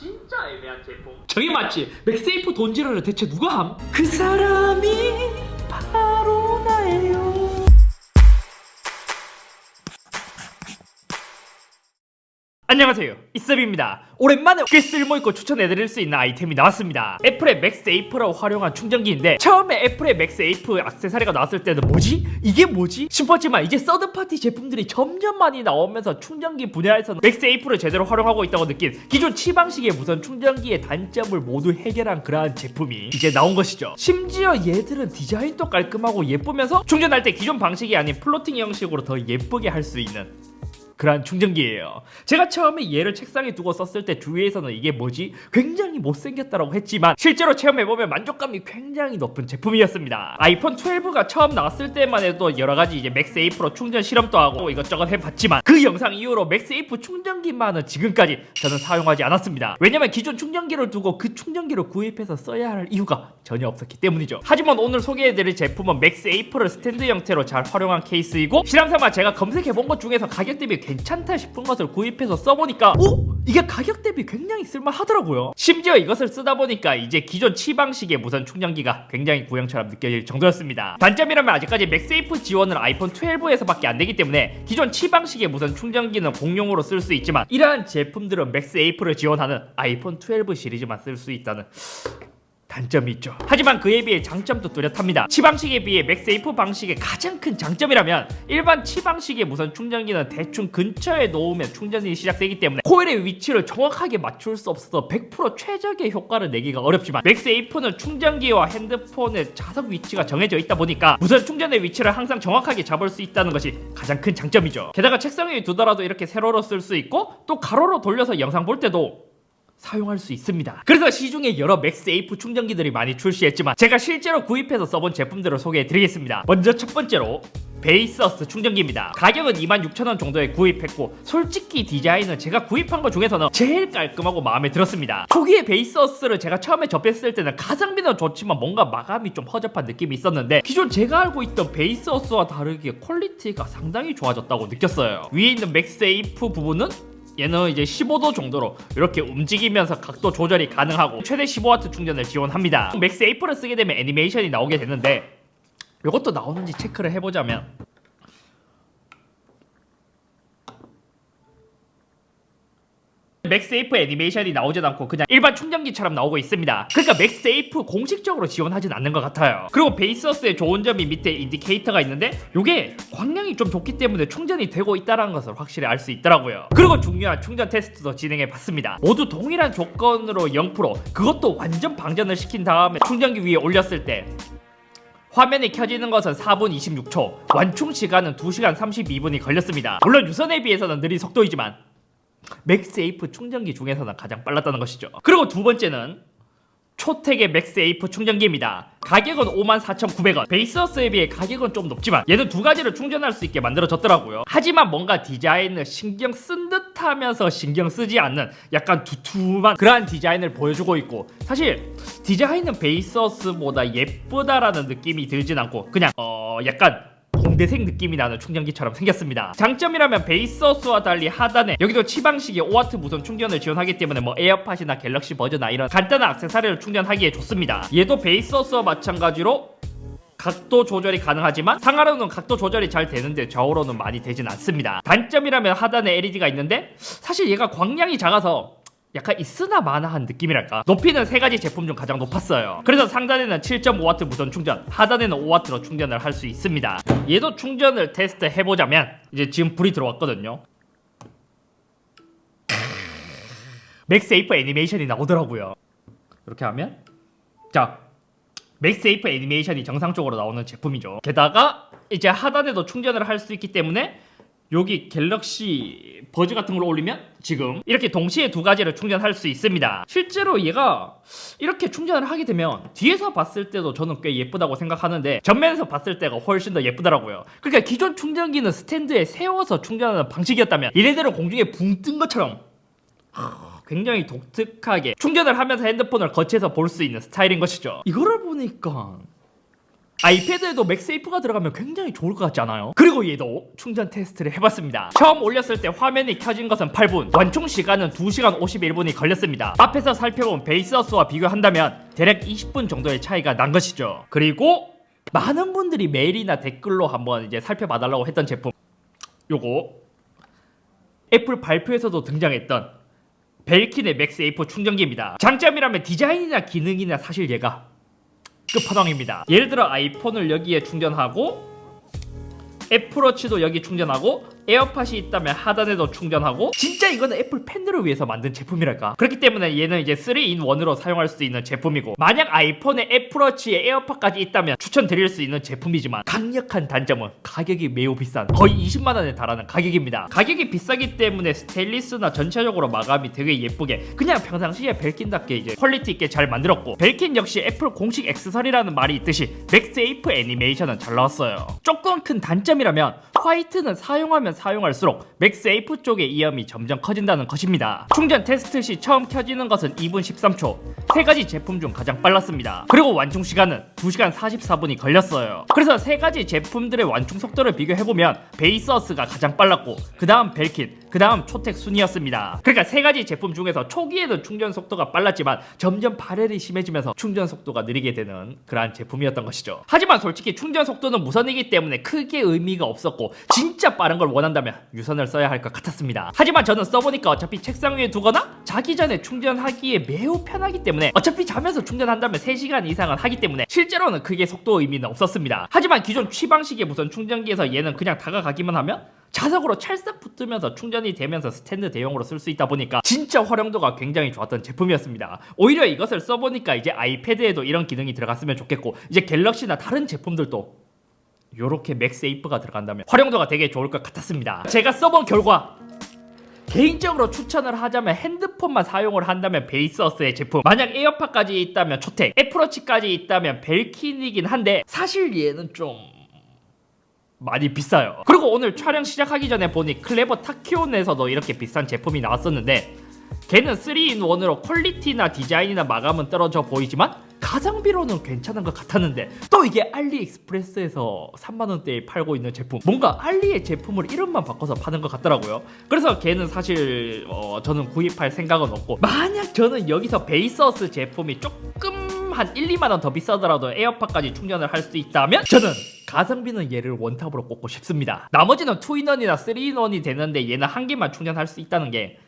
진짜 애매한 제품. 저기 맞지? 맥세이프 돈지러를 대체 누가 함? 그 사람이 바로 나예요. 안녕하세요, 이섭입니다. 오랜만에 꽤 쓸모있고 추천해드릴 수 있는 아이템이 나왔습니다. 애플의 맥세이프로 활용한 충전기인데, 처음에 애플의 맥세이프 액세서리가 나왔을 때는 뭐지? 이게 뭐지? 싶었지만 이제 서드파티 제품들이 점점 많이 나오면서 충전기 분야에서는 맥세이프를 제대로 활용하고 있다고 느낀 기존 치방식의 무선 충전기의 단점을 모두 해결한 그러한 제품이 이제 나온 것이죠. 심지어 얘들은 디자인도 깔끔하고 예쁘면서 충전할 때 기존 방식이 아닌 플로팅 형식으로 더 예쁘게 할 수 있는 그런 충전기예요. 제가 처음에 얘를 책상에 두고 썼을 때 주위에서는 이게 뭐지? 굉장히 못생겼다라고 했지만 실제로 체험해보면 만족감이 굉장히 높은 제품이었습니다. 아이폰 12가 처음 나왔을 때만 해도 여러가지 이제 맥세이프로 충전 실험도 하고 이것저것 해봤지만 그 영상 이후로 맥세이프 충전기만은 지금까지 저는 사용하지 않았습니다. 왜냐면 기존 충전기를 두고 그 충전기를 구입해서 써야 할 이유가 전혀 없었기 때문이죠. 하지만 오늘 소개해드릴 제품은 맥세이프를 스탠드 형태로 잘 활용한 케이스이고, 실험삼아 제가 검색해본 것 중에서 가격 대비 괜찮다 싶은 것을 구입해서 써보니까 이게 가격 대비 굉장히 쓸만하더라고요. 심지어 이것을 쓰다 보니까 이제 기존 치방식의 무선 충전기가 굉장히 구형처럼 느껴질 정도였습니다. 단점이라면 아직까지 맥세이프 지원은 아이폰 12에서밖에 안 되기 때문에 기존 치방식의 무선 충전기는 공용으로 쓸 수 있지만, 이러한 제품들은 맥세이프를 지원하는 아이폰 12 시리즈만 쓸 수 있다는 단점이 있죠. 하지만 그에 비해 장점도 뚜렷합니다. 치방식에 비해 맥세이프 방식의 가장 큰 장점이라면, 일반 치방식의 무선 충전기는 대충 근처에 놓으면 충전이 시작되기 때문에 코일의 위치를 정확하게 맞출 수 없어서 100% 최적의 효과를 내기가 어렵지만, 맥세이프는 충전기와 핸드폰의 자석 위치가 정해져 있다 보니까 무선 충전의 위치를 항상 정확하게 잡을 수 있다는 것이 가장 큰 장점이죠. 게다가 책상 위에 두더라도 이렇게 세로로 쓸 수 있고, 또 가로로 돌려서 영상 볼 때도 사용할 수 있습니다. 그래서 시중에 여러 맥세이프 충전기들이 많이 출시했지만 제가 실제로 구입해서 써본 제품들을 소개해드리겠습니다. 먼저 첫 번째로 베이서스 충전기입니다. 가격은 26,000원 정도에 구입했고, 솔직히 디자인은 제가 구입한 것 중에서는 제일 깔끔하고 마음에 들었습니다. 초기에 베이서스를 제가 처음에 접했을 때는 가성비는 좋지만 뭔가 마감이 좀 허접한 느낌이 있었는데, 기존 제가 알고 있던 베이서스와 다르게 퀄리티가 상당히 좋아졌다고 느꼈어요. 위에 있는 맥세이프 부분은 얘는 이제 15도 정도로 이렇게 움직이면서 각도 조절이 가능하고 최대 15W 충전을 지원합니다. 맥세이프를 쓰게 되면 애니메이션이 나오게 되는데, 이것도 나오는지 체크를 해보자면 맥세이프 애니메이션이 나오진 않고 그냥 일반 충전기처럼 나오고 있습니다. 그러니까 맥세이프 공식적으로 지원하진 않는 것 같아요. 그리고 베이서스의 좋은 점이 밑에 인디케이터가 있는데, 이게 광량이 좀 좋기 때문에 충전이 되고 있다는 것을 확실히 알 수 있더라고요. 그리고 중요한 충전 테스트도 진행해봤습니다. 모두 동일한 조건으로 0%, 그것도 완전 방전을 시킨 다음에 충전기 위에 올렸을 때 화면이 켜지는 것은 4분 26초, 완충 시간은 2시간 32분이 걸렸습니다. 물론 유선에 비해서는 느린 속도이지만 맥세이프 충전기 중에서는 가장 빨랐다는 것이죠. 그리고 두 번째는 초텍의 맥세이프 충전기입니다. 가격은 54,900원. 베이서스에 비해 가격은 좀 높지만 얘는 두 가지를 충전할 수 있게 만들어졌더라고요. 하지만 뭔가 디자인을 신경 쓴 듯하면서 신경 쓰지 않는 약간 두툼한 그러한 디자인을 보여주고 있고, 사실 디자인은 베이서스보다 예쁘다라는 느낌이 들진 않고 그냥 약간 공대생 느낌이 나는 충전기처럼 생겼습니다. 장점이라면 베이서스와 달리 하단에 여기도 치방식의 5W 무선 충전을 지원하기 때문에 뭐 에어팟이나 갤럭시 버즈나 이런 간단한 액세서리를 충전하기에 좋습니다. 얘도 베이서스와 마찬가지로 각도 조절이 가능하지만 상하로는 각도 조절이 잘 되는데 좌우로는 많이 되진 않습니다. 단점이라면 하단에 LED가 있는데, 사실 얘가 광량이 작아서 약간 있으나 마나한 느낌이랄까. 높이는 세 가지 제품 중 가장 높았어요. 그래서 상단에는 7.5W 무선 충전, 하단에는 5W로 충전을 할 수 있습니다. 얘도 충전을 테스트 해보자면, 이제 지금 불이 들어왔거든요. 맥세이프 애니메이션이 나오더라고요. 이렇게 하면 자, 맥세이프 애니메이션이 정상적으로 나오는 제품이죠. 게다가 이제 하단에도 충전을 할 수 있기 때문에 여기 갤럭시 버즈 같은 걸 올리면 지금 이렇게 동시에 두 가지를 충전할 수 있습니다. 실제로 얘가 이렇게 충전을 하게 되면 뒤에서 봤을 때도 저는 꽤 예쁘다고 생각하는데, 전면에서 봤을 때가 훨씬 더 예쁘더라고요. 그러니까 기존 충전기는 스탠드에 세워서 충전하는 방식이었다면 얘네들은 공중에 붕 뜬 것처럼 굉장히 독특하게 충전을 하면서 핸드폰을 거치해서 볼 수 있는 스타일인 것이죠. 이거를 보니까 아이패드에도 맥세이프가 들어가면 굉장히 좋을 것 같지 않아요? 그리고 얘도 충전 테스트를 해봤습니다. 처음 올렸을 때 화면이 켜진 것은 8분, 완충 시간은 2시간 51분이 걸렸습니다. 앞에서 살펴본 베이스어스와 비교한다면 대략 20분 정도의 차이가 난 것이죠. 그리고 많은 분들이 메일이나 댓글로 한번 이제 살펴봐달라고 했던 제품, 요거 애플 발표에서도 등장했던 벨킨의 맥세이프 충전기입니다. 장점이라면 디자인이나 기능이나 사실 얘가 끝판왕입니다. 예를 들어 아이폰을 여기에 충전하고 애플워치도 여기 충전하고 에어팟이 있다면 하단에도 충전하고, 진짜 이거는 애플 팬들을 위해서 만든 제품이랄까. 그렇기 때문에 얘는 이제 3in1으로 사용할 수 있는 제품이고, 만약 아이폰에 애플워치에 에어팟까지 있다면 추천드릴 수 있는 제품이지만 강력한 단점은 가격이 매우 비싼, 거의 20만원에 달하는 가격입니다. 가격이 비싸기 때문에 스테인리스나 전체적으로 마감이 되게 예쁘게 그냥 평상시에 벨킨답게 이제 퀄리티 있게 잘 만들었고, 벨킨 역시 애플 공식 액세서리라는 말이 있듯이 맥세이프 애니메이션은 잘 나왔어요. 조금 큰 단점이라면 화이트는 사용하면 사용할수록 맥세이프 쪽의 이염이 점점 커진다는 것입니다. 충전 테스트 시 처음 켜지는 것은 2분 13초, 세 가지 제품 중 가장 빨랐습니다. 그리고 완충 시간은 2시간 44분이 걸렸어요. 그래서 세 가지 제품들의 완충 속도를 비교해보면 베이스어스가 가장 빨랐고, 그 다음 벨킨, 그 다음 초텍 순이었습니다. 그러니까 세 가지 제품 중에서 초기에는 충전 속도가 빨랐지만 점점 발열이 심해지면서 충전 속도가 느리게 되는 그러한 제품이었던 것이죠. 하지만 솔직히 충전 속도는 무선이기 때문에 크게 의미가 없었고, 진짜 빠른 걸 원한다면 유선을 써야 할 것 같았습니다. 하지만 저는 써보니까 어차피 책상 위에 두거나 자기 전에 충전하기에 매우 편하기 때문에, 어차피 자면서 충전한다면 3시간 이상은 하기 때문에 실제로는 크게 속도 의미는 없었습니다. 하지만 기존 취방식의 무선 충전기에서 얘는 그냥 다가가기만 하면 자석으로 찰싹 붙으면서 충전이 되면서 스탠드 대용으로 쓸 수 있다 보니까 진짜 활용도가 굉장히 좋았던 제품이었습니다. 오히려 이것을 써보니까 이제 아이패드에도 이런 기능이 들어갔으면 좋겠고, 이제 갤럭시나 다른 제품들도 요렇게 맥세이프가 들어간다면 활용도가 되게 좋을 것 같았습니다. 제가 써본 결과, 개인적으로 추천을 하자면 핸드폰만 사용을 한다면 베이스어스의 제품, 만약 에어팟까지 있다면 초텍, 애플워치까지 있다면 벨킨이긴 한데 사실 얘는 좀 많이 비싸요. 그리고 오늘 촬영 시작하기 전에 보니 클레버 타키온에서도 이렇게 비싼 제품이 나왔었는데, 걔는 3in1으로 퀄리티나 디자인이나 마감은 떨어져 보이지만 가성비로는 괜찮은 것 같았는데, 또 이게 알리익스프레스에서 3만원대에 팔고 있는 제품, 뭔가 알리의 제품을 이름만 바꿔서 파는 것 같더라고요. 그래서 걔는 사실 저는 구입할 생각은 없고, 만약 저는 여기서 베이스어스 제품이 조금 한 1, 2만원 더 비싸더라도 에어팟까지 충전을 할 수 있다면 저는 가성비는 얘를 원탑으로 꼽고 싶습니다. 나머지는 2in1이나 3in1이 되는데 얘는 한 개만 충전할 수 있다는 게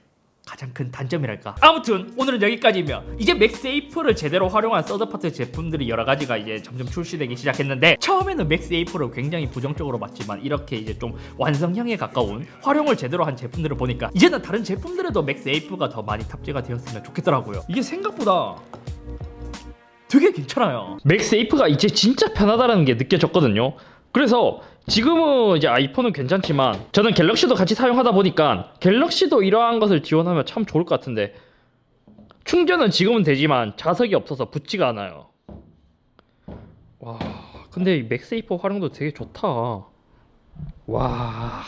가장 큰 단점이랄까. 아무튼 오늘은 여기까지며, 이제 맥세이프를 제대로 활용한 서드파트 제품들이 여러가지가 이제 점점 출시되기 시작했는데, 처음에는 맥세이프를 굉장히 부정적으로 봤지만 이렇게 이제 좀 완성형에 가까운 활용을 제대로 한 제품들을 보니까 이제는 다른 제품들에도 맥세이프가 더 많이 탑재가 되었으면 좋겠더라고요. 이게 생각보다 되게 괜찮아요. 맥세이프가 이제 진짜 편하다는 게 느껴졌거든요. 그래서 지금은 이제 아이폰은 괜찮지만 저는 갤럭시도 같이 사용하다 보니까 갤럭시도 이러한 것을 지원하면 참 좋을 것 같은데, 충전은 지금은 되지만 자석이 없어서 붙지가 않아요. 와, 근데 이 맥세이프 활용도 되게 좋다. 와.